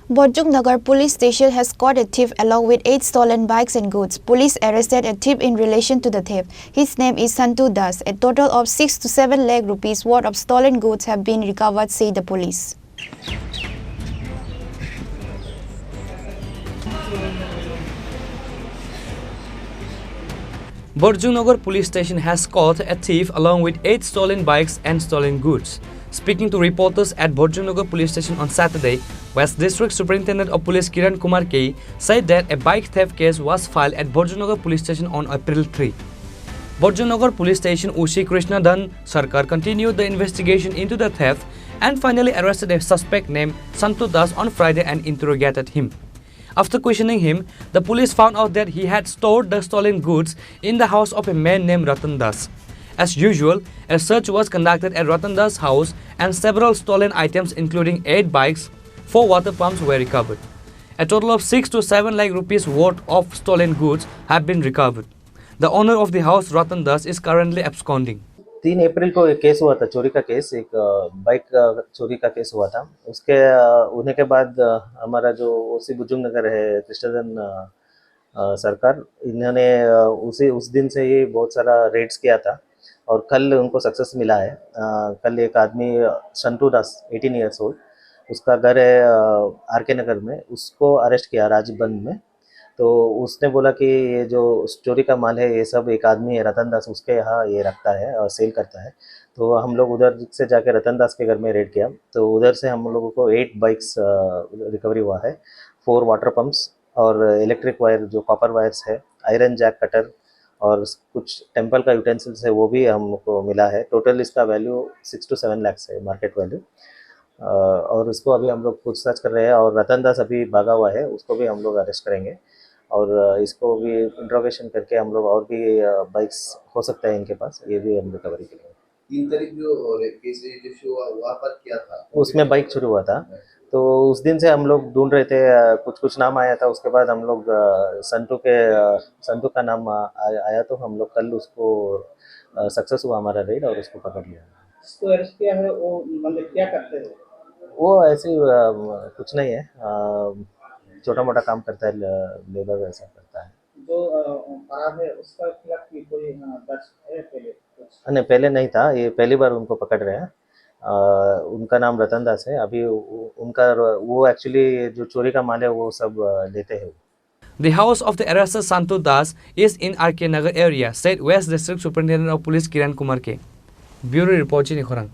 Bojung Nagar Police Station has caught a thief along with 8 stolen bikes and goods. Police arrested a thief in relation to the theft. His name is Santu Das. A total of 6 to 7 lakh rupees worth of stolen goods have been recovered, said the police. Bojung Nagar Police Station has caught a thief along with 8 stolen bikes and stolen goods. Speaking to reporters at Bojung Nagar Police Station on Saturday, West District Superintendent of Police Kiran Kumar K said that a bike theft case was filed at Bojung Nagar Police Station on April 3. Bojung Nagar Police Station Ushi Krishna Dan Sarkar continued the investigation into the theft and finally arrested a suspect named Santu Das on Friday and interrogated him. After questioning him, the police found out that he had stored the stolen goods in the house of a man named Ratan Das. As usual, a search was conducted at Ratan Das' house and several stolen items including 8 bikes, 4 water pumps were recovered. A total of 6 to 7 lakh rupees worth of stolen goods have been recovered. The owner of the house, Ratan Das, is currently absconding. 3 अप्रैल को एक case हुआ था, चोरी का case, एक bike चोरी का case हुआ था। उसके होने के बाद हमारा जो ओसी भुजुंग नगर है कृष्णधन सरकार, इन्होंने उस दिन से ही बहुत सारा रेड्स किया था और कल उनको सक्सेस मिला है। कल एक आदमी संतु दास 18 ईयर्स ओल्ड, उसका घर है आरके नगर में, उसको अरेस्ट किया राजबंद में। तो उसने बोला कि ये जो चोरी का माल है ये सब एक आदमी है रतन दास, उसके यहाँ ये रखता है और सेल करता है। तो हम लोग उधर से जाके रतन दास के घर में रेड किया, तो उधर से हम लोगों को 8 बाइक्स रिकवरी हुआ है, 4 वाटर पंप्स और इलेक्ट्रिक वायर जो कॉपर वायर्स है, आयरन जैक कटर और कुछ टेम्पल का यूटेंसिल्स है वो भी हमको मिला है। टोटल इसका वैल्यू 6 to 7 lakhs है, मार्केट वैल्यू। और इसको अभी हम लोग पूछताछ कर रहे हैं और रतन दास अभी भागा हुआ है, उसको भी हम लोग अरेस्ट करेंगे और इसको भी इंट्रोगेशन करके हम लोग और भी बाइक्स हो सकता है इनके पास, ये भी हम रिकवरी करेंगे। 3 तारीख जो केस रजिस्टर हुआ वहाँ पर क्या था? उसमें बाइक चोरी हुआ था, तो उस दिन से हम लोग ढूंढ रहे थे, कुछ नाम आया था। उसके बाद हम लोग संतु का नाम आया, तो हम लोग कल उसको सक्सेस हुआ हमारा रेड और उसको पकड़ लिया। इसको अरेस्ट किया है, वो मतलब क्या करते हैं? वो ऐसे कुछ नहीं है, छोटा मोटा काम करता है, लेबर वैसा करता है। जो फरार है उसका खिलाफ की कोई दर्ज है पहले? नहीं, पहले नहीं था, ये पहली बार उनको पकड़ रहे हैं। उनका नाम रतन दास है। अभी उनका वो एक्चुअली जो चोरी का माल है वो सब लेते हैं। The house of the arrested Santu Das is in RK Nagar area, said West District Superintendent of Police Kiran Kumar K. Bureau Report, Chini Khorang.